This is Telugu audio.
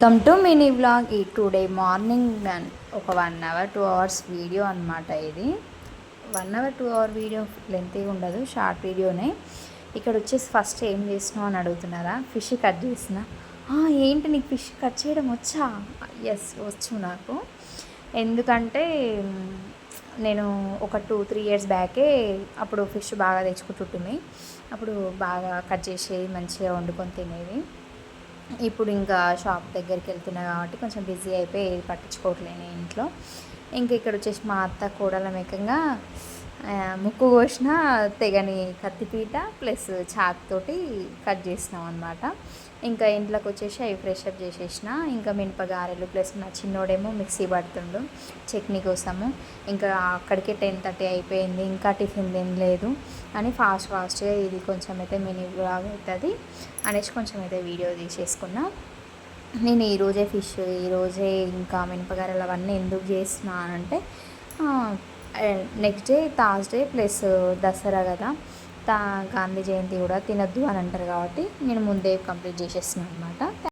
Welcome to mini vlog. ఈ టుడే మార్నింగ్ ఒక 1 అవర్ 2 అవర్స్ వీడియో అనమాట. ఇది 1 అవర్ 2 అవర్ వీడియో లెంతీగా ఉండదు, షార్ట్ వీడియోనే. ఇక్కడ వచ్చేసి ఫస్ట్ ఏం చేసినావు అని అడుగుతున్నారా? ఫిష్ కట్ చేసిన. ఏంటి నీకు ఫిష్ కట్ చేయడం వచ్చా? ఎస్, వచ్చు నాకు. ఎందుకంటే నేను ఒక 2-3 ఇయర్స్ బ్యాకే అప్పుడు ఫిష్ బాగా తెచ్చుకుంటుంటుంది. అప్పుడు బాగా కట్ చేసేది, మంచిగా వండుకొని తినేది. ఇప్పుడు ఇంకా షాప్ దగ్గరికి వెళ్తున్నా కాబట్టి కొంచెం బిజీ అయిపోయి ఏది పట్టించుకోవట్లేను ఇంట్లో. ఇంకా ఇక్కడ వచ్చేసి మా అత్త కోడల మేకంగా ముక్కు కోసిన తెగని కత్తిపీట ప్లస్ చాక్ తోటి కట్ చేసినాం అనమాట. ఇంకా ఇంట్లోకి వచ్చేసి అవి ఫ్రెష్ అప్ చేసేసిన. ఇంకా మినపగారెలు ప్లస్ నా చిన్నోడేమో మిక్సీ పడుతుండు చట్నీ కోసము. ఇంకా అక్కడికే 10:30 అయిపోయింది, ఇంకా టిఫిన్ తినలేదు అని ఫాస్ట్గా ఇది కొంచెం అయితే మినీ బ్లాగ్ అవుతుంది అనేసి కొంచెం అయితే వీడియో తీసేసుకున్నా. నేను ఈరోజే ఫిష్, ఈరోజే ఇంకా మినపగారెలు అవన్నీ ఎందుకు చేస్తున్నానంటే next day Thursday plus Dasara కదా, గాంధీ జయంతి కూడా తినద్దు అని అంటారు కాబట్టి నేను ముందే కంప్లీట్ చేసేస్తున్నాను అనమాట.